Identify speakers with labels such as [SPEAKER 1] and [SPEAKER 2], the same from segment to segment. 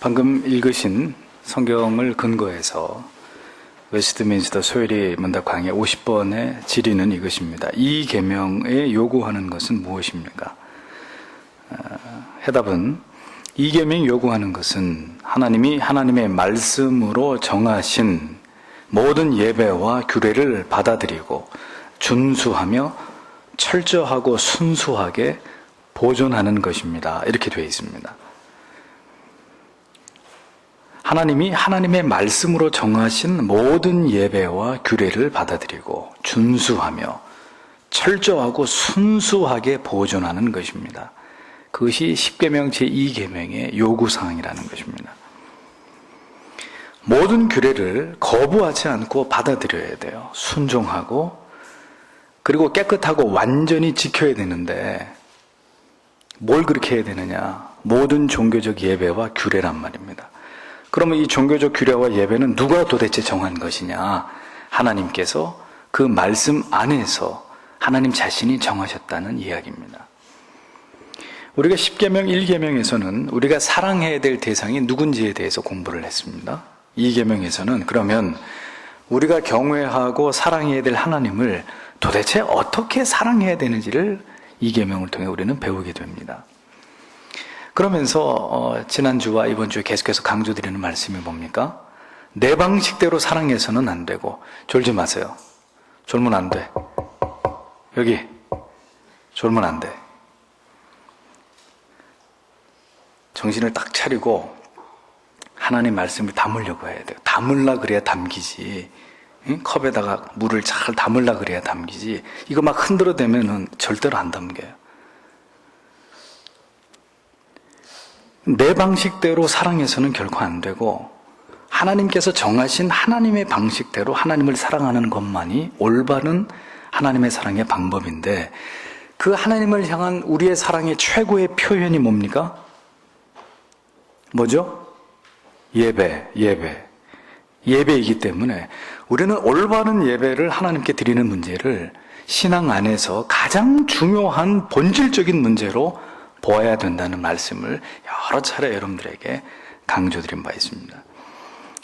[SPEAKER 1] 방금 읽으신 성경을 근거해서 웨스트민스터 소회리 문답 강의 50번의 질의는 이것입니다. 이 계명에 요구하는 것은 무엇입니까? 해답은 이 계명이 요구하는 것은 하나님이 하나님의 말씀으로 정하신 모든 예배와 규례를 받아들이고 준수하며 철저하고 순수하게 보존하는 것입니다. 이렇게 되어 있습니다. 하나님이 하나님의 말씀으로 정하신 모든 예배와 규례를 받아들이고 준수하며 철저하고 순수하게 보존하는 것입니다. 그것이 십계명 제2계명의 요구사항이라는 것입니다. 모든 규례를 거부하지 않고 받아들여야 돼요. 순종하고 그리고 깨끗하고 완전히 지켜야 되는데 뭘 그렇게 해야 되느냐? 모든 종교적 예배와 규례란 말입니다. 그러면 이 종교적 규례와 예배는 누가 도대체 정한 것이냐? 하나님께서 그 말씀 안에서 하나님 자신이 정하셨다는 이야기입니다. 우리가 십계명 1계명에서는 우리가 사랑해야 될 대상이 누군지에 대해서 공부를 했습니다. 2계명에서는 그러면 우리가 경외하고 사랑해야 될 하나님을 도대체 어떻게 사랑해야 되는지를 2계명을 통해 우리는 배우게 됩니다. 그러면서 지난주와 이번 주에 계속해서 강조드리는 말씀이 뭡니까? 내 방식대로 사랑해서는 안 되고 졸지 마세요. 졸면 안 돼. 여기 졸면 안 돼. 정신을 딱 차리고 하나님 말씀을 담으려고 해야 돼요. 담으려 그래야 담기지. 응? 컵에다가 물을 잘 담으려 그래야 담기지. 이거 막 흔들어 대면은 절대로 안 담겨요. 내 방식대로 사랑해서는 결코 안 되고 하나님께서 정하신 하나님의 방식대로 하나님을 사랑하는 것만이 올바른 하나님의 사랑의 방법인데 그 하나님을 향한 우리의 사랑의 최고의 표현이 뭡니까? 뭐죠? 예배이기 때문에 우리는 올바른 예배를 하나님께 드리는 문제를 신앙 안에서 가장 중요한 본질적인 문제로 보아야 된다는 말씀을 여러 차례 여러분들에게 강조드린 바 있습니다.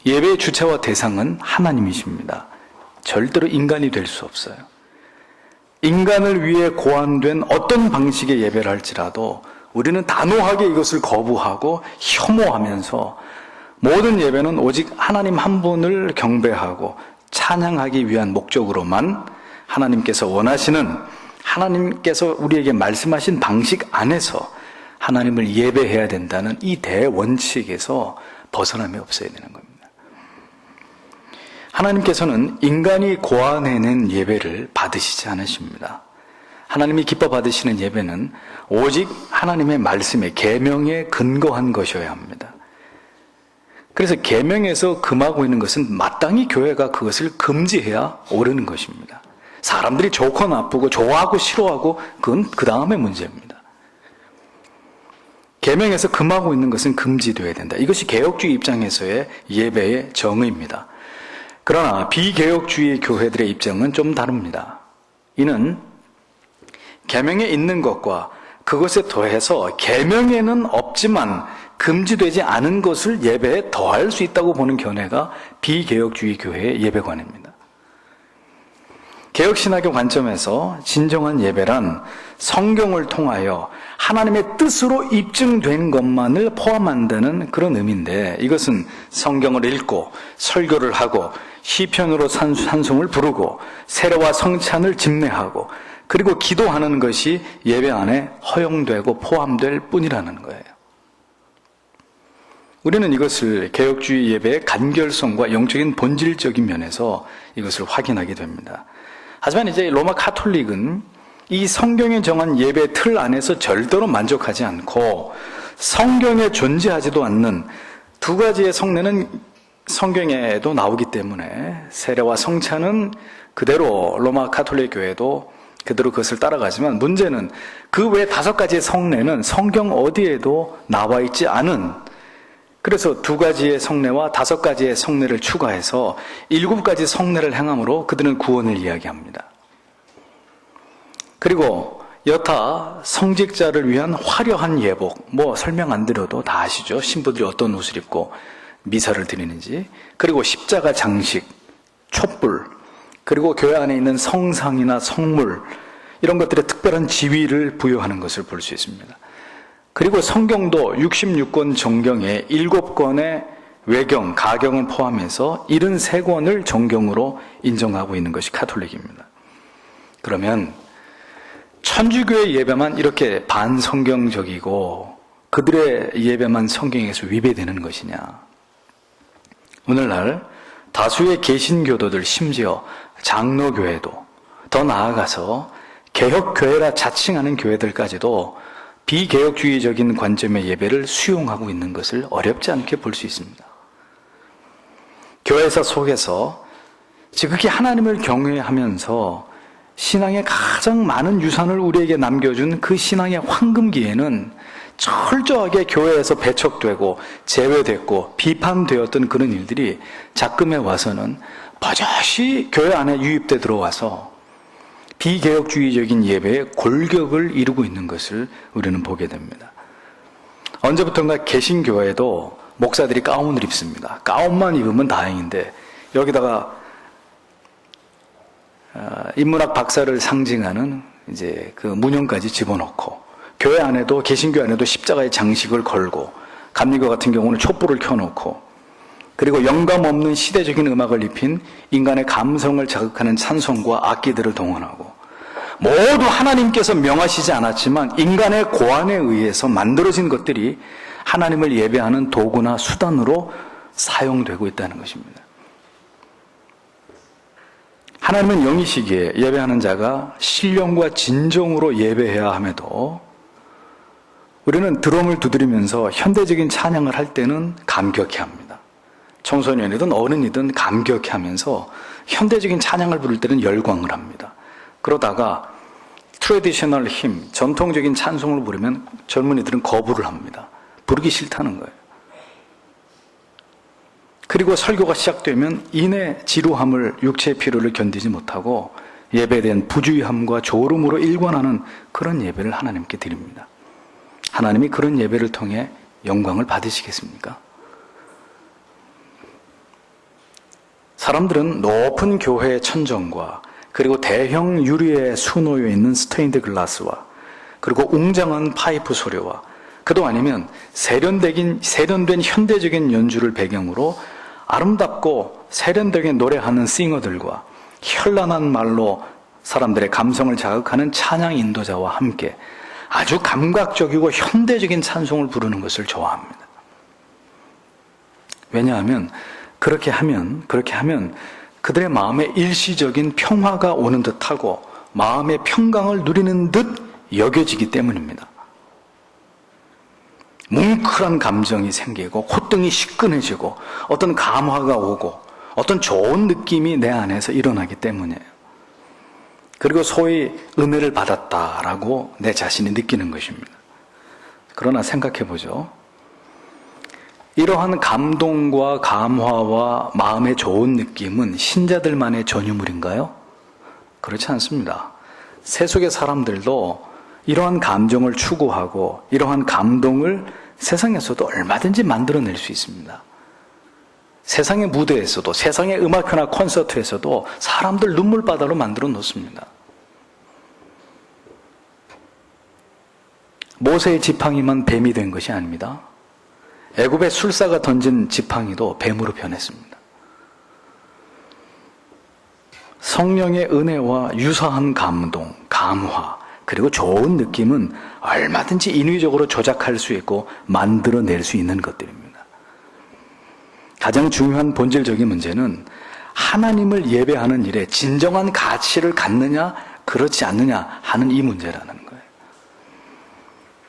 [SPEAKER 1] 예배의 주체와 대상은 하나님이십니다. 절대로 인간이 될 수 없어요. 인간을 위해 고안된 어떤 방식의 예배를 할지라도 우리는 단호하게 이것을 거부하고 혐오하면서 모든 예배는 오직 하나님 한 분을 경배하고 찬양하기 위한 목적으로만 하나님께서 원하시는 하나님께서 우리에게 말씀하신 방식 안에서 하나님을 예배해야 된다는 이 대원칙에서 벗어남이 없어야 되는 겁니다. 하나님께서는 인간이 고안해낸 예배를 받으시지 않으십니다. 하나님이 기뻐 받으시는 예배는 오직 하나님의 말씀에 계명에 근거한 것이어야 합니다. 그래서 계명에서 금하고 있는 것은 마땅히 교회가 그것을 금지해야 옳은 것입니다. 사람들이 좋고 나쁘고 좋아하고 싫어하고 그건 그 다음의 문제입니다. 계명에서 금하고 있는 것은 금지되어야 된다. 이것이 개혁주의 입장에서의 예배의 정의입니다. 그러나 비개혁주의 교회들의 입장은 좀 다릅니다. 이는 계명에 있는 것과 그것에 더해서 계명에는 없지만 금지되지 않은 것을 예배에 더할 수 있다고 보는 견해가 비개혁주의 교회의 예배관입니다. 개혁신학의 관점에서 진정한 예배란 성경을 통하여 하나님의 뜻으로 입증된 것만을 포함한다는 그런 의미인데 이것은 성경을 읽고 설교를 하고 시편으로 찬송을 부르고 세례와 성찬을 집례하고 그리고 기도하는 것이 예배 안에 허용되고 포함될 뿐이라는 거예요. 우리는 이것을 개혁주의 예배의 간결성과 영적인 본질적인 면에서 이것을 확인하게 됩니다. 하지만 이제 로마 카톨릭은 이 성경에 정한 예배 틀 안에서 절대로 만족하지 않고 성경에 존재하지도 않는 두 가지의 성례는 성경에도 나오기 때문에 세례와 성찬은 그대로 로마 카톨릭 교회도 그대로 그것을 따라가지만 문제는 그 외 5가지의 성례는 성경 어디에도 나와 있지 않은 그래서 2가지의 성례와 5가지의 성례를 추가해서 7가지 성례를 행함으로 그들은 구원을 이야기합니다. 그리고 여타 성직자를 위한 화려한 예복, 설명 안 드려도 다 아시죠? 신부들이 어떤 옷을 입고 미사를 드리는지. 그리고 십자가 장식, 촛불, 그리고 교회 안에 있는 성상이나 성물, 이런 것들에 특별한 지위를 부여하는 것을 볼 수 있습니다. 그리고 성경도 66권 정경에 7권의 외경, 가경을 포함해서 73권을 정경으로 인정하고 있는 것이 가톨릭입니다. 그러면 천주교의 예배만 이렇게 반성경적이고 그들의 예배만 성경에서 위배되는 것이냐? 오늘날 다수의 개신교도들, 심지어 장로교회도, 더 나아가서 개혁교회라 자칭하는 교회들까지도 비개혁주의적인 관점의 예배를 수용하고 있는 것을 어렵지 않게 볼 수 있습니다. 교회사 속에서 지극히 하나님을 경외하면서 신앙의 가장 많은 유산을 우리에게 남겨준 그 신앙의 황금기에는 철저하게 교회에서 배척되고 제외됐고 비판되었던 그런 일들이 작금에 와서는 버젓이 교회 안에 유입돼 들어와서 비개혁주의적인 예배에 골격을 이루고 있는 것을 우리는 보게 됩니다. 언제부턴가 개신교회도 목사들이 가운을 입습니다. 가운만 입으면 다행인데 여기다가 인문학 박사를 상징하는 이제 그 문형까지 집어넣고 교회 안에도 개신교 안에도 십자가의 장식을 걸고 감리교 같은 경우는 촛불을 켜놓고 그리고 영감 없는 시대적인 음악을 입힌 인간의 감성을 자극하는 찬송과 악기들을 동원하고 모두 하나님께서 명하시지 않았지만 인간의 고안에 의해서 만들어진 것들이 하나님을 예배하는 도구나 수단으로 사용되고 있다는 것입니다. 하나님은 영이시기에 예배하는 자가 신령과 진정으로 예배해야 함에도 우리는 드럼을 두드리면서 현대적인 찬양을 할 때는 감격해 합니다. 청소년이든 어른이든 감격해 하면서 현대적인 찬양을 부를 때는 열광을 합니다. 그러다가 트래디셔널 힘, 전통적인 찬송을 부르면 젊은이들은 거부를 합니다. 부르기 싫다는 거예요. 그리고 설교가 시작되면 인의 지루함을, 육체의 피로를 견디지 못하고 예배에 대한 부주의함과 조름으로 일관하는 그런 예배를 하나님께 드립니다. 하나님이 그런 예배를 통해 영광을 받으시겠습니까? 사람들은 높은 교회의 천정과 그리고 대형 유리에 수놓여 있는 스테인드 글라스와 그리고 웅장한 파이프 소리와 그도 아니면 세련된 현대적인 연주를 배경으로 아름답고 세련되게 노래하는 싱어들과 현란한 말로 사람들의 감성을 자극하는 찬양 인도자와 함께 아주 감각적이고 현대적인 찬송을 부르는 것을 좋아합니다. 왜냐하면 그렇게 하면 그들의 마음에 일시적인 평화가 오는 듯하고 마음의 평강을 누리는 듯 여겨지기 때문입니다. 뭉클한 감정이 생기고 콧등이 시큰해지고 어떤 감화가 오고 어떤 좋은 느낌이 내 안에서 일어나기 때문이에요. 그리고 소위 은혜를 받았다라고 내 자신이 느끼는 것입니다. 그러나 생각해보죠. 이러한 감동과 감화와 마음의 좋은 느낌은 신자들만의 전유물인가요? 그렇지 않습니다. 세속의 사람들도 이러한 감정을 추구하고 이러한 감동을 세상에서도 얼마든지 만들어낼 수 있습니다. 세상의 무대에서도, 세상의 음악회나 콘서트에서도 사람들 눈물바다로 만들어 놓습니다. 모세의 지팡이만 뱀이 된 것이 아닙니다. 애굽의 술사가 던진 지팡이도 뱀으로 변했습니다. 성령의 은혜와 유사한 감동, 감화, 그리고 좋은 느낌은 얼마든지 인위적으로 조작할 수 있고 만들어낼 수 있는 것들입니다. 가장 중요한 본질적인 문제는 하나님을 예배하는 일에 진정한 가치를 갖느냐 그렇지 않느냐 하는 이 문제라는 거예요.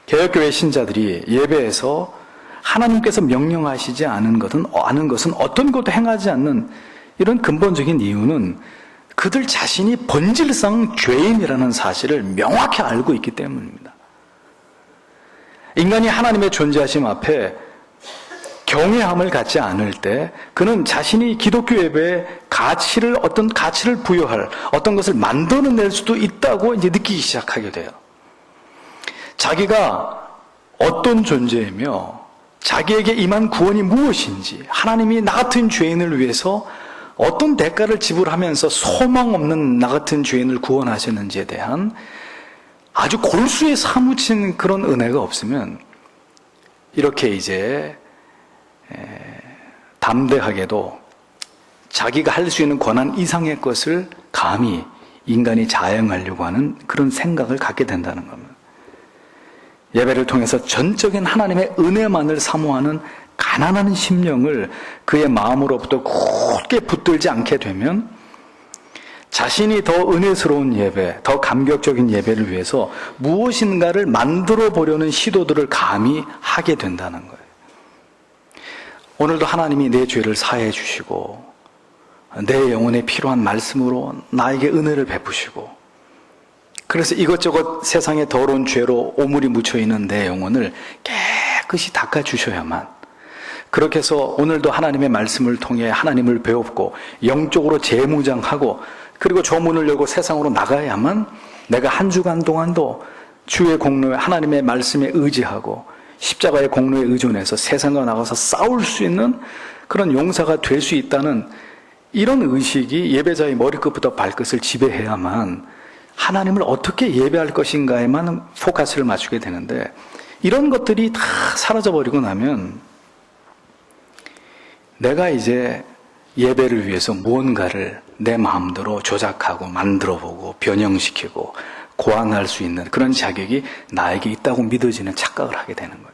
[SPEAKER 1] 개혁교회 신자들이 예배에서 하나님께서 명령하시지 않은 것은 어떤 것도 행하지 않는 이런 근본적인 이유는 그들 자신이 본질상 죄인이라는 사실을 명확히 알고 있기 때문입니다. 인간이 하나님의 존재하심 앞에 경외함을 갖지 않을 때 그는 자신이 기독교 예배에 어떤 가치를 부여할 어떤 것을 만들어낼 수도 있다고 이제 느끼기 시작하게 돼요. 자기가 어떤 존재이며 자기에게 임한 구원이 무엇인지, 하나님이 나 같은 죄인을 위해서 어떤 대가를 지불하면서 소망 없는 나 같은 죄인을 구원하셨는지에 대한 아주 골수에 사무친 그런 은혜가 없으면 이렇게 이제 담대하게도 자기가 할 수 있는 권한 이상의 것을 감히 인간이 자행하려고 하는 그런 생각을 갖게 된다는 겁니다. 예배를 통해서 전적인 하나님의 은혜만을 사모하는 가난한 심령을 그의 마음으로부터 굳게 붙들지 않게 되면 자신이 더 은혜스러운 예배, 더 감격적인 예배를 위해서 무엇인가를 만들어 보려는 시도들을 감히 하게 된다는 거예요. 오늘도 하나님이 내 죄를 사해 주시고 내 영혼에 필요한 말씀으로 나에게 은혜를 베푸시고, 그래서 이것저것 세상에 더러운 죄로 오물이 묻혀있는 내 영혼을 깨끗이 닦아주셔야만, 그렇게 해서 오늘도 하나님의 말씀을 통해 하나님을 배웠고 영적으로 재무장하고 그리고 조문을 열고 세상으로 나가야만 내가 한 주간 동안도 주의 공로에 하나님의 말씀에 의지하고 십자가의 공로에 의존해서 세상과 나가서 싸울 수 있는 그런 용사가 될 수 있다는 이런 의식이 예배자의 머리끝부터 발끝을 지배해야만 하나님을 어떻게 예배할 것인가에만 포커스를 맞추게 되는데, 이런 것들이 다 사라져버리고 나면 내가 이제 예배를 위해서 무언가를 내 마음대로 조작하고 만들어보고 변형시키고 고안할 수 있는 그런 자격이 나에게 있다고 믿어지는 착각을 하게 되는 거예요.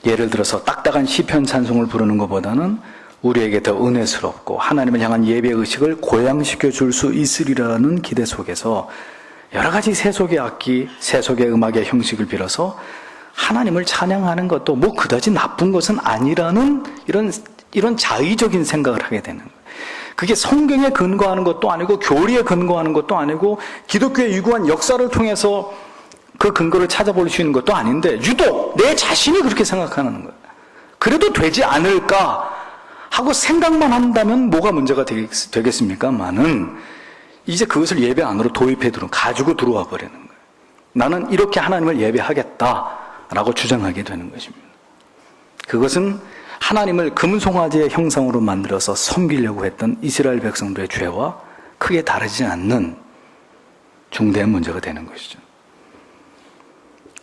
[SPEAKER 1] 예를 들어서 딱딱한 시편 찬송을 부르는 것보다는 우리에게 더 은혜스럽고 하나님을 향한 예배의식을 고양시켜 줄 수 있으리라는 기대 속에서 여러 가지 세속의 악기, 세속의 음악의 형식을 빌어서 하나님을 찬양하는 것도 뭐 그다지 나쁜 것은 아니라는 이런 자의적인 생각을 하게 되는 거예요. 그게 성경에 근거하는 것도 아니고 교리에 근거하는 것도 아니고 기독교의 유구한 역사를 통해서 그 근거를 찾아볼 수 있는 것도 아닌데 유독 내 자신이 그렇게 생각하는 거예요. 그래도 되지 않을까 하고 생각만 한다면 뭐가 문제가 되겠습니까만은 이제 그것을 예배 안으로 가지고 들어와 버리는 거예요. 나는 이렇게 하나님을 예배하겠다라고 주장하게 되는 것입니다. 그것은 하나님을 금송아지의 형상으로 만들어서 섬기려고 했던 이스라엘 백성들의 죄와 크게 다르지 않는 중대한 문제가 되는 것이죠.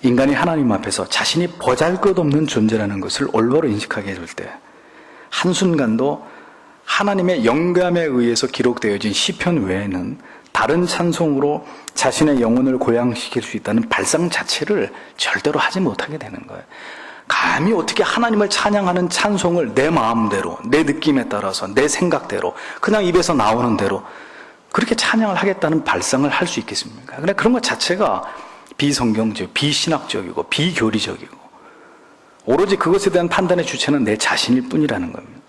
[SPEAKER 1] 인간이 하나님 앞에서 자신이 보잘것없는 존재라는 것을 올바로 인식하게 될 때 한순간도 하나님의 영감에 의해서 기록되어진 시편 외에는 다른 찬송으로 자신의 영혼을 고양시킬 수 있다는 발상 자체를 절대로 하지 못하게 되는 거예요. 감히 어떻게 하나님을 찬양하는 찬송을 내 마음대로, 내 느낌에 따라서, 내 생각대로, 그냥 입에서 나오는 대로 그렇게 찬양을 하겠다는 발상을 할 수 있겠습니까? 그러니까 그런 것 자체가 비성경적, 비신학적이고 비교리적이고 오로지 그것에 대한 판단의 주체는 내 자신일 뿐이라는 겁니다.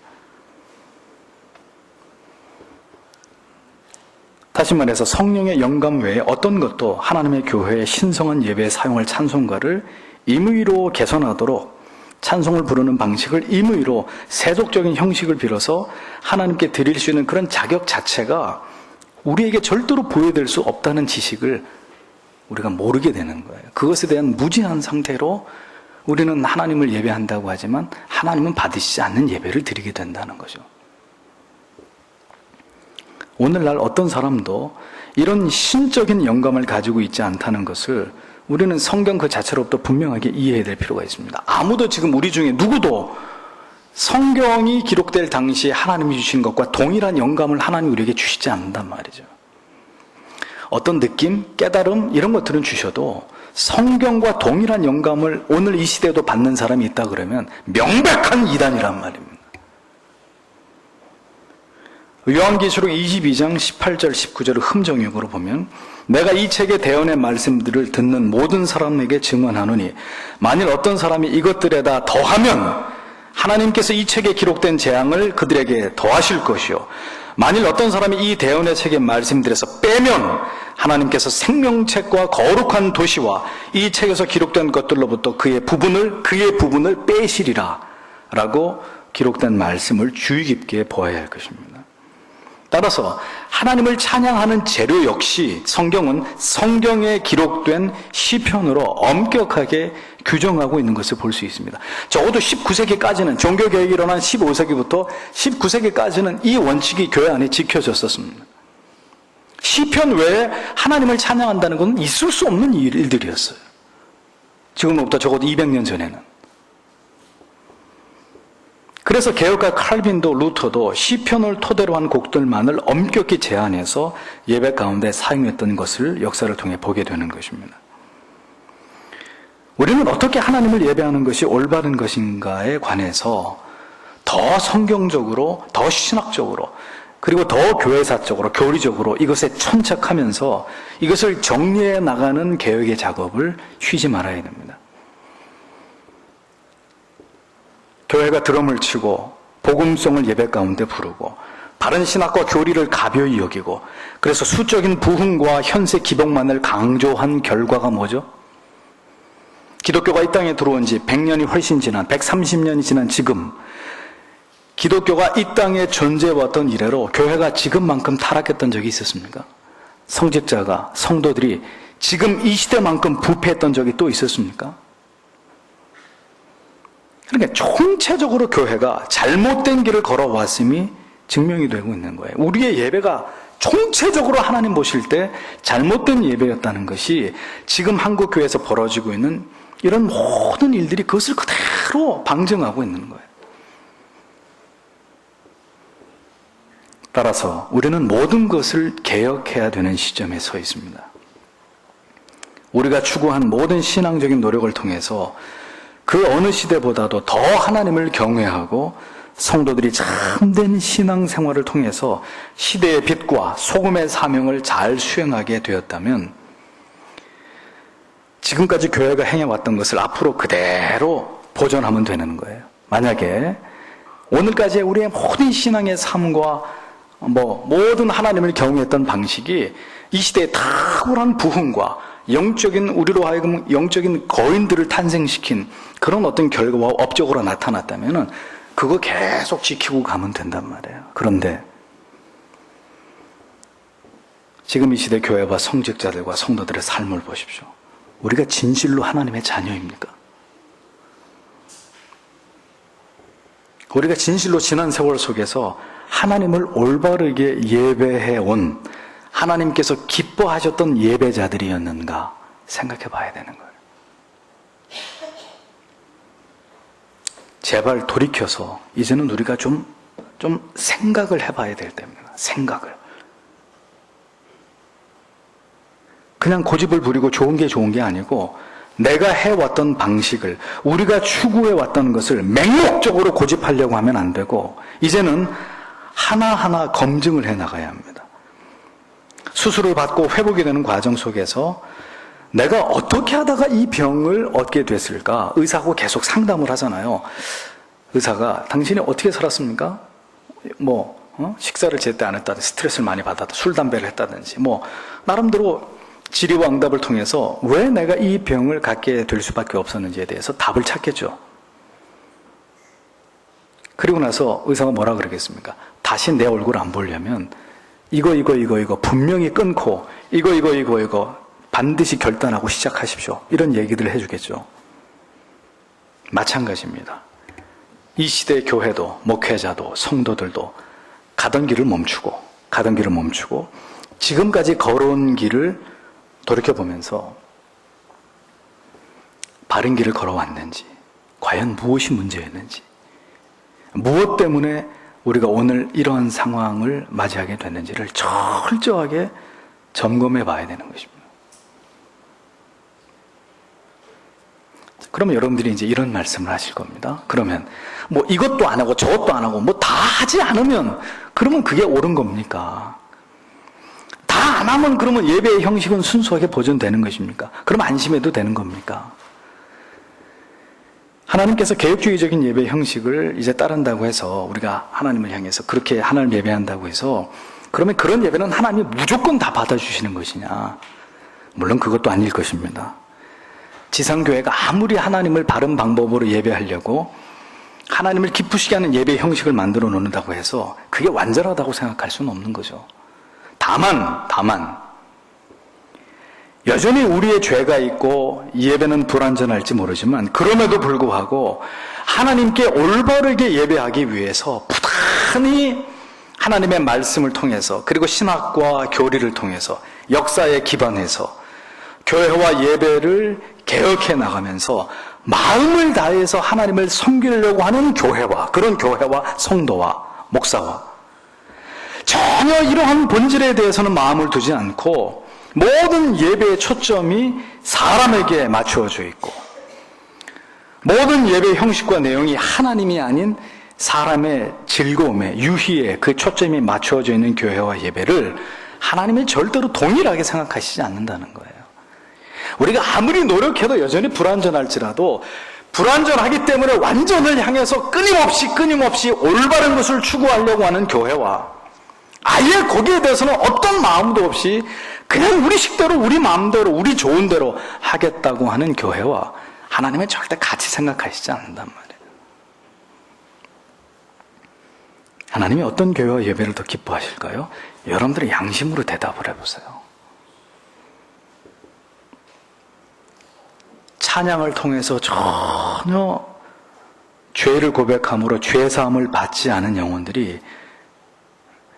[SPEAKER 1] 다시 말해서 성령의 영감 외에 어떤 것도 하나님의 교회의 신성한 예배에 사용할 찬송가를 임의로 개선하도록 찬송을 부르는 방식을 임의로 세속적인 형식을 빌어서 하나님께 드릴 수 있는 그런 자격 자체가 우리에게 절대로 부여될 수 없다는 지식을 우리가 모르게 되는 거예요. 그것에 대한 무지한 상태로 우리는 하나님을 예배한다고 하지만 하나님은 받으시지 않는 예배를 드리게 된다는 거죠. 오늘날 어떤 사람도 이런 신적인 영감을 가지고 있지 않다는 것을 우리는 성경 그 자체로부터 분명하게 이해해야 될 필요가 있습니다. 아무도 지금 우리 중에 누구도 성경이 기록될 당시에 하나님이 주신 것과 동일한 영감을 하나님이 우리에게 주시지 않는단 말이죠. 어떤 느낌, 깨달음 이런 것들은 주셔도 성경과 동일한 영감을 오늘 이 시대에도 받는 사람이 있다 그러면 명백한 이단이란 말입니다. 요한계시록 22장 18절 19절을 흠정역으로 보면 내가 이 책의 대언의 말씀들을 듣는 모든 사람에게 증언하노니 만일 어떤 사람이 이것들에다 더하면 하나님께서 이 책에 기록된 재앙을 그들에게 더하실 것이요 만일 어떤 사람이 이 대언의 책의 말씀들에서 빼면 하나님께서 생명책과 거룩한 도시와 이 책에서 기록된 것들로부터 그의 부분을 빼시리라 라고 기록된 말씀을 주의 깊게 보아야 할 것입니다. 따라서 하나님을 찬양하는 재료 역시 성경은 성경에 기록된 시편으로 엄격하게 규정하고 있는 것을 볼 수 있습니다. 적어도 19세기까지는, 종교개혁이 일어난 15세기부터 19세기까지는 이 원칙이 교회 안에 지켜졌었습니다. 시편 외에 하나님을 찬양한다는 건 있을 수 없는 일들이었어요. 지금부터 적어도 200년 전에는. 그래서 개혁가 칼빈도 루터도 시편을 토대로 한 곡들만을 엄격히 제한해서 예배 가운데 사용했던 것을 역사를 통해 보게 되는 것입니다. 우리는 어떻게 하나님을 예배하는 것이 올바른 것인가에 관해서 더 성경적으로, 더 신학적으로, 그리고 더 교회사적으로, 교리적으로 이것에 천착하면서 이것을 정리해 나가는 개혁의 작업을 쉬지 말아야 됩니다. 교회가 드럼을 치고 복음성을 예배 가운데 부르고 바른 신학과 교리를 가벼이 여기고 그래서 수적인 부흥과 현세 기복만을 강조한 결과가 뭐죠? 기독교가 이 땅에 들어온 지 100년이 훨씬 지난, 130년이 지난 지금 기독교가 이 땅에 존재해왔던 이래로 교회가 지금만큼 타락했던 적이 있었습니까? 성직자가, 성도들이 지금 이 시대만큼 부패했던 적이 또 있었습니까? 그러니까 총체적으로 교회가 잘못된 길을 걸어왔음이 증명이 되고 있는 거예요. 우리의 예배가 총체적으로 하나님 보실 때 잘못된 예배였다는 것이 지금 한국 교회에서 벌어지고 있는 이런 모든 일들이 그것을 그대로 방증하고 있는 거예요. 따라서 우리는 모든 것을 개혁해야 되는 시점에 서 있습니다. 우리가 추구한 모든 신앙적인 노력을 통해서 그 어느 시대보다도 더 하나님을 경외하고 성도들이 참된 신앙생활을 통해서 시대의 빛과 소금의 사명을 잘 수행하게 되었다면 지금까지 교회가 행해왔던 것을 앞으로 그대로 보존하면 되는 거예요. 만약에 오늘까지의 우리의 모든 신앙의 삶과 모든 하나님을 경외했던 방식이 이 시대의 탁월한 부흥과 영적인, 우리로 하여금 영적인 거인들을 탄생시킨 그런 어떤 결과와 업적으로 나타났다면 그거 계속 지키고 가면 된단 말이에요. 그런데 지금 이 시대 교회와 성직자들과 성도들의 삶을 보십시오. 우리가 진실로 하나님의 자녀입니까? 우리가 진실로 지난 세월 속에서 하나님을 올바르게 예배해온 하나님께서 기뻐하셨던 예배자들이었는가 생각해 봐야 되는 거예요. 제발 돌이켜서 이제는 우리가 좀 생각을 해봐야 될 때입니다. 생각을. 그냥 고집을 부리고 좋은 게 아니고 내가 해왔던 방식을, 우리가 추구해왔던 것을 맹목적으로 고집하려고 하면 안 되고 이제는 하나하나 검증을 해나가야 합니다. 수술을 받고 회복이 되는 과정 속에서 내가 어떻게 하다가 이 병을 얻게 됐을까? 의사하고 계속 상담을 하잖아요. 의사가 당신이 어떻게 살았습니까? 식사를 제때 안 했다든지 스트레스를 많이 받았다, 술, 담배를 했다든지 나름대로 질의와 응답을 통해서 왜 내가 이 병을 갖게 될 수밖에 없었는지에 대해서 답을 찾겠죠. 그리고 나서 의사가 뭐라 그러겠습니까? 다시 내 얼굴 안 보려면 이거 분명히 끊고 이거 반드시 결단하고 시작하십시오. 이런 얘기들을 해주겠죠. 마찬가지입니다. 이 시대의 교회도 목회자도 성도들도 가던 길을 멈추고 지금까지 걸어온 길을 돌이켜보면서 바른 길을 걸어왔는지, 과연 무엇이 문제였는지, 무엇 때문에 우리가 오늘 이러한 상황을 맞이하게 됐는지를 철저하게 점검해 봐야 되는 것입니다. 그러면 여러분들이 이제 이런 말씀을 하실 겁니다. 그러면 이것도 안 하고 저것도 안 하고 다 하지 않으면 그러면 그게 옳은 겁니까? 다 안 하면 그러면 예배의 형식은 순수하게 보존되는 것입니까? 그럼 안심해도 되는 겁니까? 하나님께서 개혁주의적인 예배 형식을 이제 따른다고 해서 우리가 하나님을 향해서 그렇게 하나님 예배한다고 해서 그러면 그런 예배는 하나님이 무조건 다 받아주시는 것이냐? 물론 그것도 아닐 것입니다. 지상교회가 아무리 하나님을 바른 방법으로 예배하려고 하나님을 기쁘시게 하는 예배 형식을 만들어 놓는다고 해서 그게 완전하다고 생각할 수는 없는 거죠. 다만 여전히 우리의 죄가 있고 예배는 불완전할지 모르지만 그럼에도 불구하고 하나님께 올바르게 예배하기 위해서 부단히 하나님의 말씀을 통해서 그리고 신학과 교리를 통해서 역사에 기반해서 교회와 예배를 개혁해 나가면서 마음을 다해서 하나님을 섬기려고 하는 교회와 그런 교회와 성도와 목사와 전혀 이러한 본질에 대해서는 마음을 두지 않고 모든 예배의 초점이 사람에게 맞추어져 있고 모든 예배 형식과 내용이 하나님이 아닌 사람의 즐거움에 유희에 그 초점이 맞추어져 있는 교회와 예배를 하나님이 절대로 동일하게 생각하시지 않는다는 거예요. 우리가 아무리 노력해도 여전히 불완전할지라도 불완전하기 때문에 완전을 향해서 끊임없이 올바른 것을 추구하려고 하는 교회와 아예 거기에 대해서는 어떤 마음도 없이 그냥 우리 식대로 우리 마음대로 우리 좋은 대로 하겠다고 하는 교회와 하나님은 절대 같이 생각하시지 않는단 말이에요. 하나님이 어떤 교회와 예배를 더 기뻐하실까요? 여러분들의 양심으로 대답을 해보세요. 찬양을 통해서 전혀 죄를 고백함으로 죄사함을 받지 않은 영혼들이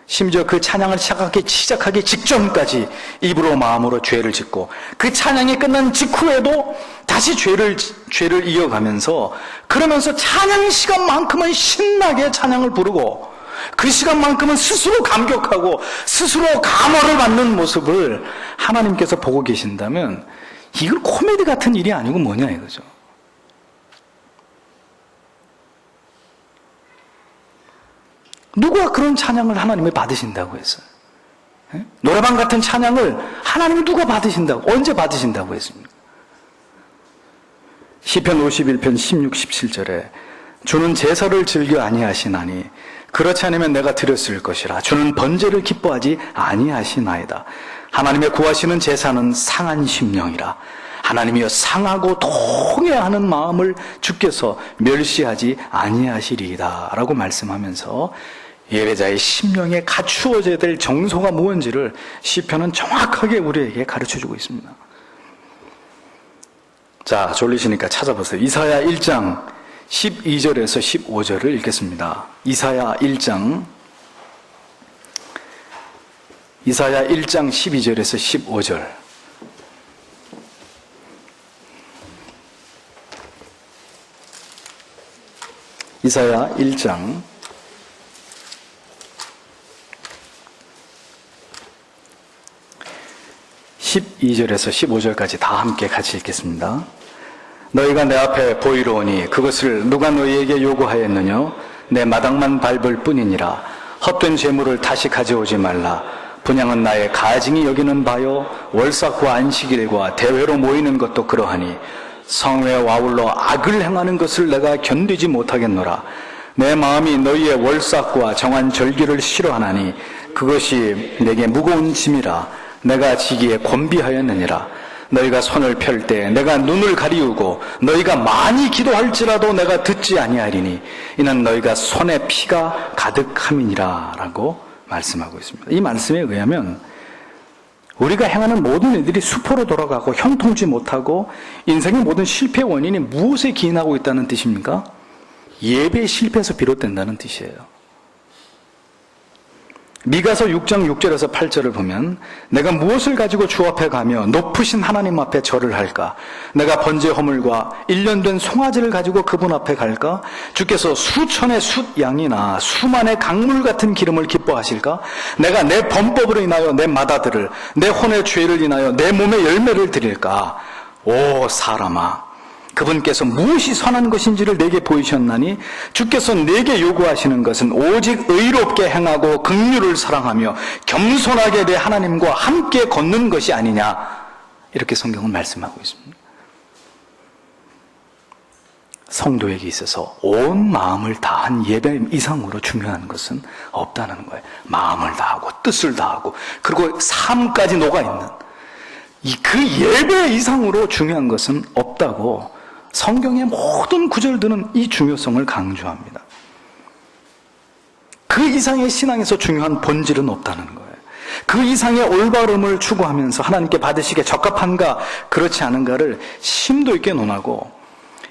[SPEAKER 1] 심지어 그 찬양을 시작하기 직전까지 입으로 마음으로 죄를 짓고 그 찬양이 끝난 직후에도 다시 죄를 이어가면서 그러면서 찬양 시간만큼은 신나게 찬양을 부르고 그 시간만큼은 스스로 감격하고 스스로 감화를 받는 모습을 하나님께서 보고 계신다면 이건 코미디 같은 일이 아니고 뭐냐 이거죠. 누가 그런 찬양을 하나님이 받으신다고 했어요? 노래방 같은 찬양을 하나님이 누가 받으신다고, 언제 받으신다고 했습니까? 시편 51편 16, 17절에 주는 제사를 즐겨 아니하시나니 그렇지 않으면 내가 드렸을 것이라. 주는 번제를 기뻐하지 아니하시나이다. 하나님의 구하시는 제사는 상한 심령이라. 하나님이여 상하고 통회하는 마음을 주께서 멸시하지 아니하시리이다 라고 말씀하면서 예배자의 심령에 갖추어져야 될 정서가 무언지를 시편은 정확하게 우리에게 가르쳐주고 있습니다. 자, 졸리시니까 찾아보세요. 이사야 1장 12절에서 15절을 읽겠습니다. 이사야 1장 12절에서 15절. 이사야 1장 12절에서 15절까지 다 함께 같이 읽겠습니다. 너희가 내 앞에 보이러 오니 그것을 누가 너희에게 요구하였느냐? 내 마당만 밟을 뿐이니라. 헛된 재물을 다시 가져오지 말라. 분향은 나의 가증이 여기는 바요 월삭과 안식일과 대회로 모이는 것도 그러하니 성회와 아울러 악을 행하는 것을 내가 견디지 못하겠노라. 내 마음이 너희의 월삭과 정한 절기를 싫어하나니 그것이 내게 무거운 짐이라. 내가 지기에 곤비하였느니라. 너희가 손을 펼 때 내가 눈을 가리우고 너희가 많이 기도할지라도 내가 듣지 아니하리니 이는 너희가 손에 피가 가득함이니라 라고 말씀하고 있습니다. 이 말씀에 의하면 우리가 행하는 모든 일들이 수포로 돌아가고 형통치 못하고 인생의 모든 실패의 원인이 무엇에 기인하고 있다는 뜻입니까? 예배의 실패에서 비롯된다는 뜻이에요. 미가서 6장 6절에서 8절을 보면 내가 무엇을 가지고 주 앞에 가며 높으신 하나님 앞에 절을 할까? 내가 번제 허물과 1년 된 송아지를 가지고 그분 앞에 갈까? 주께서 수천의 숫양이나 수만의 강물 같은 기름을 기뻐하실까? 내가 내 범법으로 인하여 내 맏아들을 내 혼의 죄를 인하여 내 몸의 열매를 드릴까? 오 사람아, 그분께서 무엇이 선한 것인지를 내게 보이셨나니 주께서 내게 요구하시는 것은 오직 의롭게 행하고 긍휼을 사랑하며 겸손하게 내 하나님과 함께 걷는 것이 아니냐, 이렇게 성경은 말씀하고 있습니다. 성도에게 있어서 온 마음을 다한 예배 이상으로 중요한 것은 없다는 거예요. 마음을 다하고 뜻을 다하고 그리고 삶까지 녹아있는 그 예배 이상으로 중요한 것은 없다고 성경의 모든 구절들은 이 중요성을 강조합니다. 그 이상의 신앙에서 중요한 본질은 없다는 거예요. 그 이상의 올바름을 추구하면서 하나님께 받으시기에 적합한가 그렇지 않은가를 심도 있게 논하고,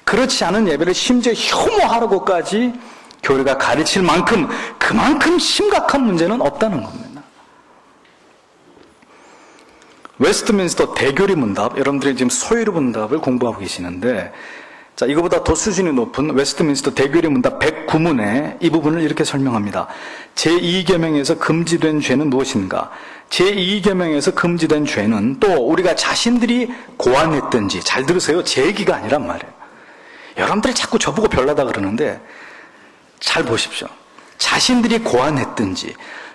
[SPEAKER 1] 그렇지 않은 예배를 심지어 혐오하라고까지 교회가 가르칠 만큼 그만큼 심각한 문제는 없다는 겁니다. 웨스트민스터 대교리 문답, 여러분들이 지금 소요리 문답을 공부하고 계시는데, 자, 이거보다 더 수준이 높은 웨스트민스터 대교리 문답 109문에 이 부분을 이렇게 설명합니다. 제2계명에서 금지된 죄는 무엇인가? 제2계명에서 금지된 죄는 또 우리가 자신들이 고안했든지, 잘 들으세요. 제 얘기가 아니란 말이에요. 여러분들이 자꾸 저보고 별나다 그러는데 잘 보십시오. 자신들이 고안했든지,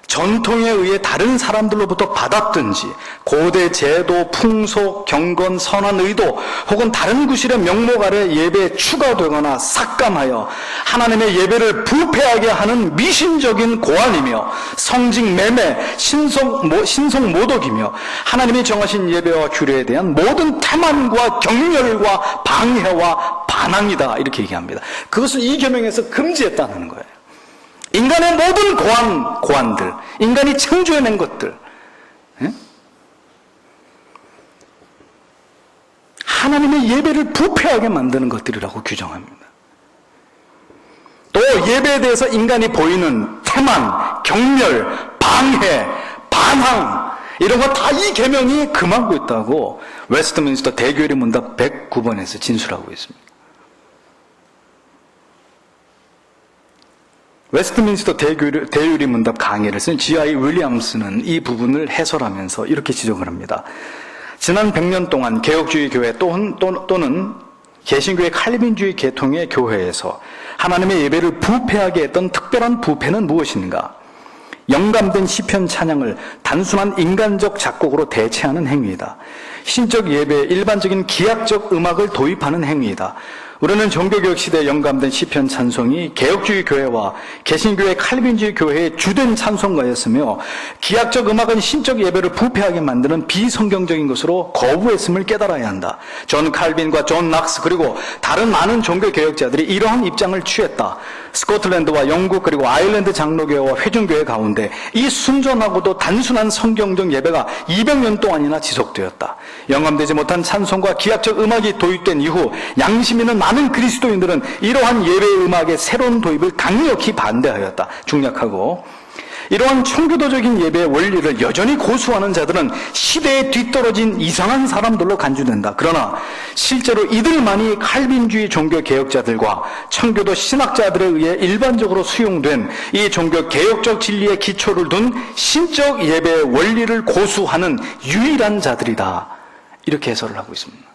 [SPEAKER 1] 전통에 의해 다른 사람들로부터 받았든지, 고대 제도, 풍속, 경건, 선한 의도 혹은 다른 구실의 명목 아래 예배에 추가되거나 삭감하여 하나님의 예배를 부패하게 하는 미신적인 고안이며 성직 매매, 신성 모독이며 하나님이 정하신 예배와 규례에 대한 모든 태만과 경멸과 방해와 반항이다, 이렇게 얘기합니다. 그것을 이 계명에서 금지했다는 거예요. 인간의 모든 고안들, 인간이 창조해낸 것들, 하나님의 예배를 부패하게 만드는 것들이라고 규정합니다. 또 예배에 대해서 인간이 보이는 태만, 경멸, 방해, 반항, 이런 거 다 이 계명이 금하고 있다고 웨스트민스터 대교리 문답 109번에서 진술하고 있습니다. 웨스트민스터 대유리 문답 강해를 쓴 G.I. 윌리엄스는 이 부분을 해설하면서 이렇게 지적을 합니다. 지난 100년 동안 개혁주의 교회 또는 개신교의 칼빈주의 계통의 교회에서 하나님의 예배를 부패하게 했던 특별한 부패는 무엇인가? 영감된 시편 찬양을 단순한 인간적 작곡으로 대체하는 행위이다. 신적 예배에 일반적인 기악적 음악을 도입하는 행위이다. 우리는 종교개혁 시대에 영감된 시편 찬송이 개혁주의 교회와 개신교의 칼빈주의 교회의 주된 찬송가였으며, 기악적 음악은 신적 예배를 부패하게 만드는 비성경적인 것으로 거부했음을 깨달아야 한다. 존 칼빈과 존 낙스 그리고 다른 많은 종교개혁자들이 이러한 입장을 취했다. 스코틀랜드와 영국 그리고 아일랜드 장로교회와 회중교회 가운데 이 순전하고도 단순한 성경적 예배가 200년 동안이나 지속되었다. 영감되지 못한 찬송과 기악적 음악이 도입된 이후 양심 있는 많은 그리스도인들은 이러한 예배의 음악의 새로운 도입을 강력히 반대하였다. 중략하고, 이러한 청교도적인 예배의 원리를 여전히 고수하는 자들은 시대에 뒤떨어진 이상한 사람들로 간주된다. 그러나 실제로 이들만이 칼빈주의 종교개혁자들과 청교도 신학자들에 의해 일반적으로 수용된 이 종교개혁적 진리의 기초를 둔 신적 예배의 원리를 고수하는 유일한 자들이다. 이렇게 해설을 하고 있습니다.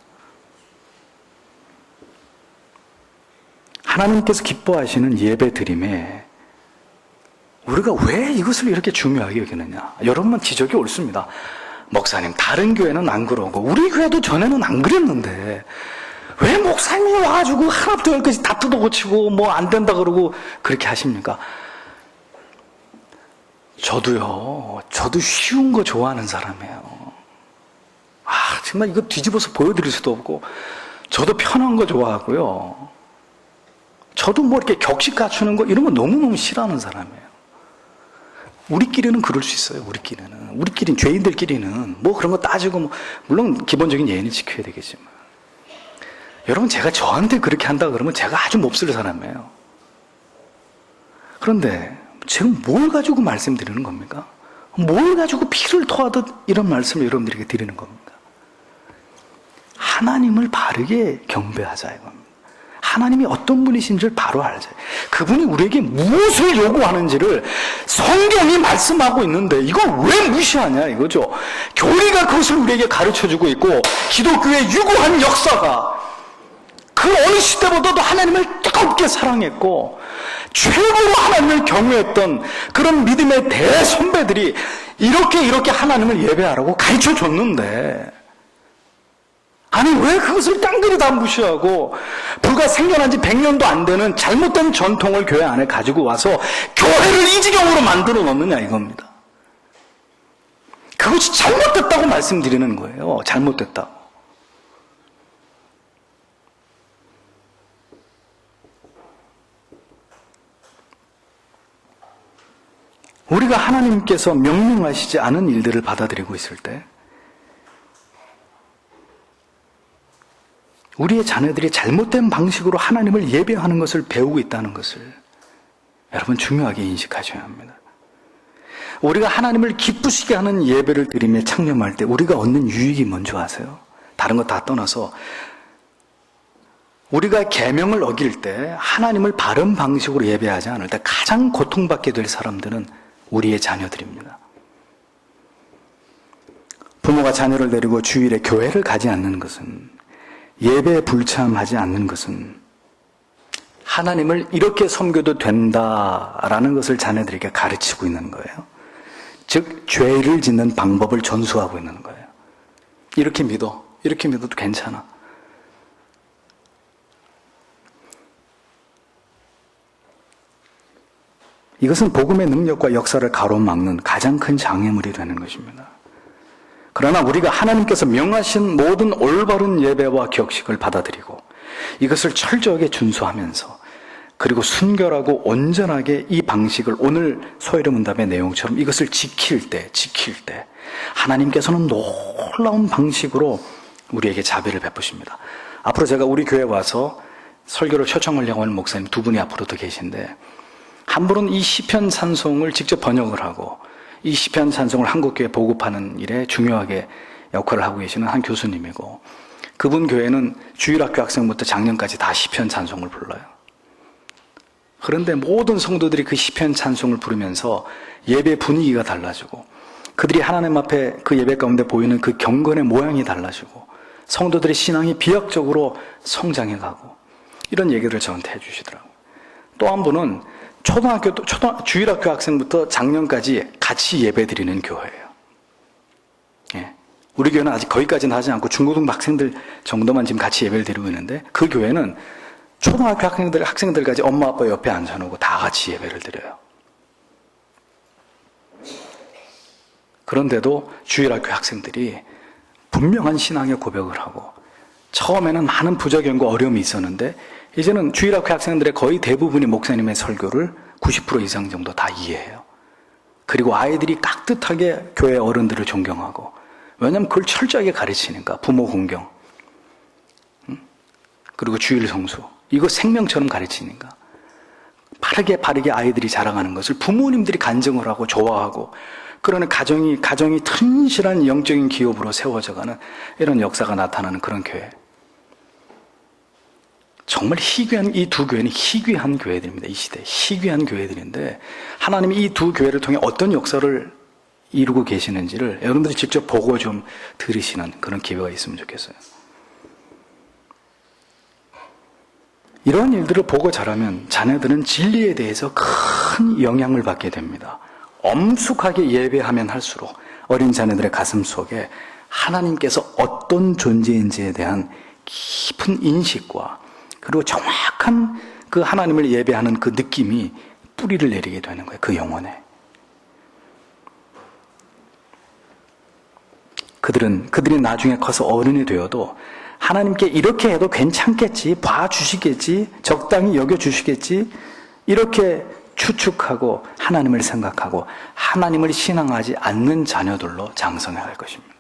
[SPEAKER 1] 하나님께서 기뻐하시는 예배 드림에 우리가 왜 이것을 이렇게 중요하게 여기느냐? 여러분은 지적이 옳습니다. 목사님, 다른 교회는 안 그러고 우리 교회도 전에는 안 그랬는데 왜 목사님이 와가지고 하나부터 열까지 다 뜯어고치고 뭐 안 된다 그러고 그렇게 하십니까? 저도 쉬운 거 좋아하는 사람이에요. 정말 이거 뒤집어서 보여드릴 수도 없고, 저도 편한 거 좋아하고요. 저도 뭐 이렇게 격식 갖추는 거 이런 거 너무너무 싫어하는 사람이에요. 우리끼리는 그럴 수 있어요. 우리끼리는 죄인들끼리는 뭐 그런 거 따지고 뭐 물론 기본적인 예의는 지켜야 되겠지만, 여러분 제가 저한테 그렇게 한다 그러면 제가 아주 몹쓸 사람이에요. 그런데 지금 뭘 가지고 말씀드리는 겁니까? 뭘 가지고 피를 토하듯 이런 말씀을 여러분들에게 드리는 겁니까? 하나님을 바르게 경배하자 이겁니다. 하나님이 어떤 분이신지를 바로 알자. 그분이 우리에게 무엇을 요구하는지를 성경이 말씀하고 있는데 이걸 왜 무시하냐 이거죠. 교리가 그것을 우리에게 가르쳐주고 있고, 기독교의 유구한 역사가 그 어느 시대보다도 하나님을 뜨겁게 사랑했고 최고로 하나님을 경외했던 그런 믿음의 대선배들이 이렇게 하나님을 예배하라고 가르쳐줬는데, 아니 왜 그것을 깡그리 다 무시하고 불과 생겨난 지 100년도 안 되는 잘못된 전통을 교회 안에 가지고 와서 교회를 이 지경으로 만들어 놓느냐 이겁니다. 그것이 잘못됐다고 말씀드리는 거예요. 잘못됐다고. 우리가 하나님께서 명령하시지 않은 일들을 받아들이고 있을 때 우리의 자녀들이 잘못된 방식으로 하나님을 예배하는 것을 배우고 있다는 것을 여러분 중요하게 인식하셔야 합니다. 우리가 하나님을 기쁘시게 하는 예배를 드리며 창념할 때 우리가 얻는 유익이 뭔지 아세요? 다른 거 다 떠나서 우리가 계명을 어길 때 하나님을 바른 방식으로 예배하지 않을 때 가장 고통받게 될 사람들은 우리의 자녀들입니다. 부모가 자녀를 데리고 주일에 교회를 가지 않는 것은, 예배에 불참하지 않는 것은 하나님을 이렇게 섬겨도 된다라는 것을 자녀들에게 가르치고 있는 거예요. 즉 죄를 짓는 방법을 전수하고 있는 거예요. 이렇게 믿어도 괜찮아. 이것은 복음의 능력과 역사를 가로막는 가장 큰 장애물이 되는 것입니다. 그러나 우리가 하나님께서 명하신 모든 올바른 예배와 격식을 받아들이고 이것을 철저하게 준수하면서 그리고 순결하고 온전하게 이 방식을 오늘 소요의 문답의 내용처럼 이것을 지킬 때 하나님께서는 놀라운 방식으로 우리에게 자비를 베푸십니다. 앞으로 제가 우리 교회에 와서 설교를 초청하려고 하는 목사님 두 분이 앞으로 더 계신데, 한 분은 이 시편 찬송을 직접 번역을 하고 이 시편 찬송을 한국교회에 보급하는 일에 중요하게 역할을 하고 계시는 한 교수님이고, 그분 교회는 주일학교 학생부터 장년까지 다 시편 찬송을 불러요. 그런데 모든 성도들이 그 시편 찬송을 부르면서 예배 분위기가 달라지고 그들이 하나님 앞에 그 예배 가운데 보이는 그 경건의 모양이 달라지고 성도들의 신앙이 비약적으로 성장해 가고, 이런 얘기를 저한테 해주시더라고요. 또 한 분은 주일학교 학생부터 장년까지 같이 예배 드리는 교회예요. 예. 우리 교회는 아직 거기까지는 하지 않고 중고등 학생들 정도만 지금 같이 예배를 드리고 있는데, 그 교회는 초등학교 학생들까지 엄마 아빠 옆에 앉혀놓고 다 같이 예배를 드려요. 그런데도 주일학교 학생들이 분명한 신앙의 고백을 하고, 처음에는 많은 부작용과 어려움이 있었는데 이제는 주일학교 학생들의 거의 대부분이 목사님의 설교를 90% 이상 정도 다 이해해요. 그리고 아이들이 깍듯하게 교회 어른들을 존경하고, 왜냐하면 그걸 철저하게 가르치니까, 부모 공경, 그리고 주일 성수, 이거 생명처럼 가르치니까 바르게 아이들이 자라가는 것을 부모님들이 간증을 하고 좋아하고, 그러는 가정이 튼실한 영적인 기업으로 세워져가는 이런 역사가 나타나는 그런 교회. 정말 희귀한, 이 두 교회는 희귀한 교회들입니다. 이 시대에 희귀한 교회들인데, 하나님이 이 두 교회를 통해 어떤 역사를 이루고 계시는지를 여러분들이 직접 보고 좀 들으시는 그런 기회가 있으면 좋겠어요. 이러한 일들을 보고 자라면 자녀들은 진리에 대해서 큰 영향을 받게 됩니다. 엄숙하게 예배하면 할수록 어린 자녀들의 가슴 속에 하나님께서 어떤 존재인지에 대한 깊은 인식과 그리고 정확한 그 하나님을 예배하는 그 느낌이 뿌리를 내리게 되는 거예요. 그 영혼에. 그들이 나중에 커서 어른이 되어도 하나님께 이렇게 해도 괜찮겠지, 봐주시겠지, 적당히 여겨주시겠지, 이렇게 추측하고 하나님을 생각하고 하나님을 신앙하지 않는 자녀들로 장성해야 할 것입니다.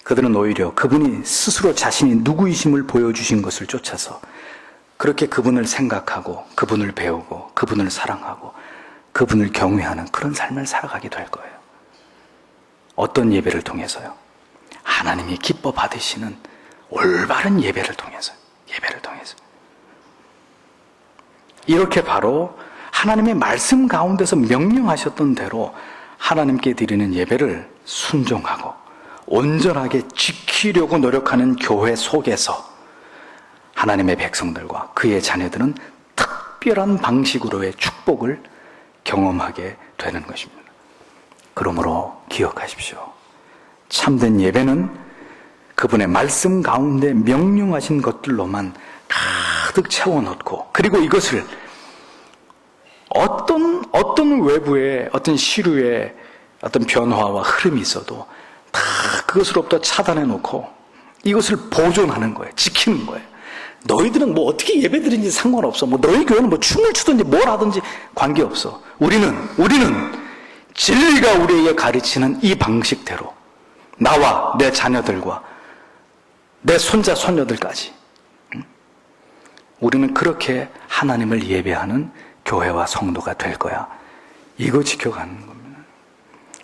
[SPEAKER 1] 그들은 오히려 그분이 스스로 자신이 누구이심을 보여주신 것을 쫓아서 그렇게 그분을 생각하고 그분을 배우고 그분을 사랑하고 그분을 경외하는 그런 삶을 살아가게 될 거예요. 어떤 예배를 통해서요? 하나님이 기뻐 받으시는 올바른 예배를 통해서. 이렇게 바로 하나님의 말씀 가운데서 명령하셨던 대로 하나님께 드리는 예배를 순종하고 온전하게 지키려고 노력하는 교회 속에서 하나님의 백성들과 그의 자녀들은 특별한 방식으로의 축복을 경험하게 되는 것입니다. 그러므로 기억하십시오. 참된 예배는 그분의 말씀 가운데 명령하신 것들로만 가득 채워넣고, 그리고 이것을 어떤 외부의 어떤 시류의 어떤 변화와 흐름이 있어도 다 그것으로부터 차단해 놓고 이것을 보존하는 거예요. 지키는 거예요. 너희들은 뭐 어떻게 예배드리는지 상관없어. 뭐 너희 교회는 뭐 춤을 추든지 뭘 하든지 관계없어. 우리는 진리가 우리에게 가르치는 이 방식대로 나와 내 자녀들과 내 손자 손녀들까지 우리는 그렇게 하나님을 예배하는 교회와 성도가 될 거야. 이거 지켜가는 겁니다.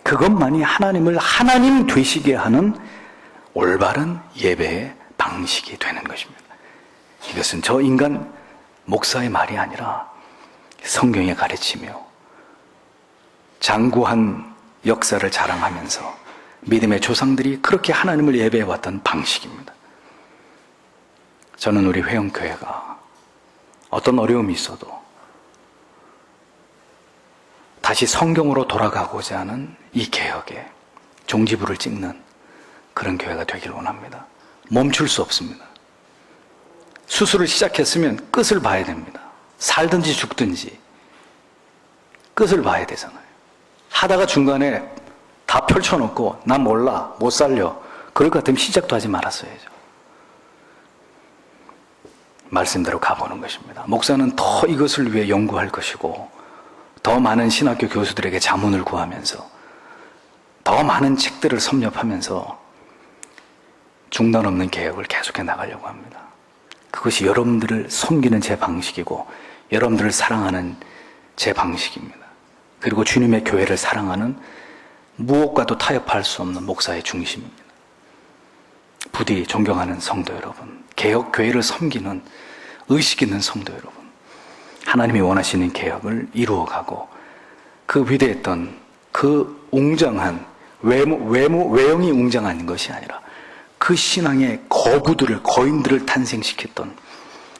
[SPEAKER 1] 그것만이 하나님을 하나님 되시게 하는 올바른 예배의 방식이 되는 것입니다. 이것은 저 인간 목사의 말이 아니라 성경의 가르치며 장구한 역사를 자랑하면서 믿음의 조상들이 그렇게 하나님을 예배해왔던 방식입니다. 저는 우리 회영교회가 어떤 어려움이 있어도 다시 성경으로 돌아가고자 하는 이 개혁에 종지부를 찍는 그런 교회가 되길 원합니다. 멈출 수 없습니다. 수술을 시작했으면 끝을 봐야 됩니다. 살든지 죽든지 끝을 봐야 되잖아요. 하다가 중간에 다 펼쳐놓고 난 몰라 못 살려 그럴 것 같으면 시작도 하지 말았어야죠. 말씀대로 가보는 것입니다. 목사는 더 이것을 위해 연구할 것이고 더 많은 신학교 교수들에게 자문을 구하면서 더 많은 책들을 섭렵하면서 중단 없는 개혁을 계속해 나가려고 합니다. 그것이 여러분들을 섬기는 제 방식이고 여러분들을 사랑하는 제 방식입니다. 그리고 주님의 교회를 사랑하는 무엇과도 타협할 수 없는 목사의 중심입니다. 부디 존경하는 성도 여러분, 개혁 교회를 섬기는 의식 있는 성도 여러분, 하나님이 원하시는 개혁을 이루어가고 그 위대했던 그 웅장한 외형이 웅장한 것이 아니라 그 신앙의 거인들을 탄생시켰던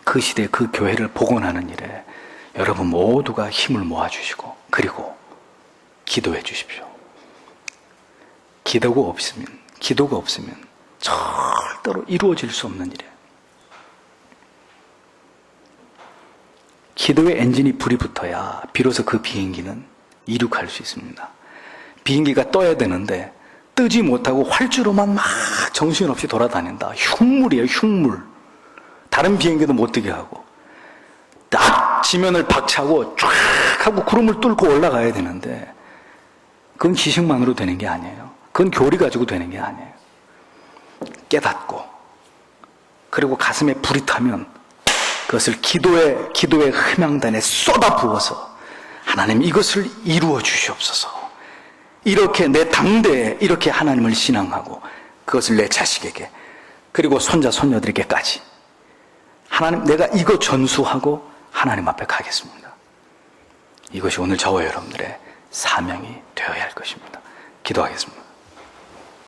[SPEAKER 1] 그 시대 그 교회를 복원하는 일에 여러분 모두가 힘을 모아주시고 그리고 기도해 주십시오. 기도가 없으면 절대로 이루어질 수 없는 일이에요. 기도의 엔진이 불이 붙어야 비로소 그 비행기는 이륙할 수 있습니다. 비행기가 떠야 되는데 뜨지 못하고 활주로만 막 정신없이 돌아다닌다. 흉물이에요, 흉물. 다른 비행기도 못 뜨게 하고 딱 지면을 박차고 쫙 하고 구름을 뚫고 올라가야 되는데 그건 지식만으로 되는 게 아니에요. 그건 교리 가지고 되는 게 아니에요. 깨닫고 그리고 가슴에 불이 타면 그것을 기도의 희망단에 쏟아 부어서 하나님 이것을 이루어 주시옵소서. 이렇게 내 당대에 이렇게 하나님을 신앙하고 그것을 내 자식에게 그리고 손자 손녀들에게까지 하나님 내가 이거 전수하고 하나님 앞에 가겠습니다. 이것이 오늘 저와 여러분들의 사명이 되어야 할 것입니다. 기도하겠습니다.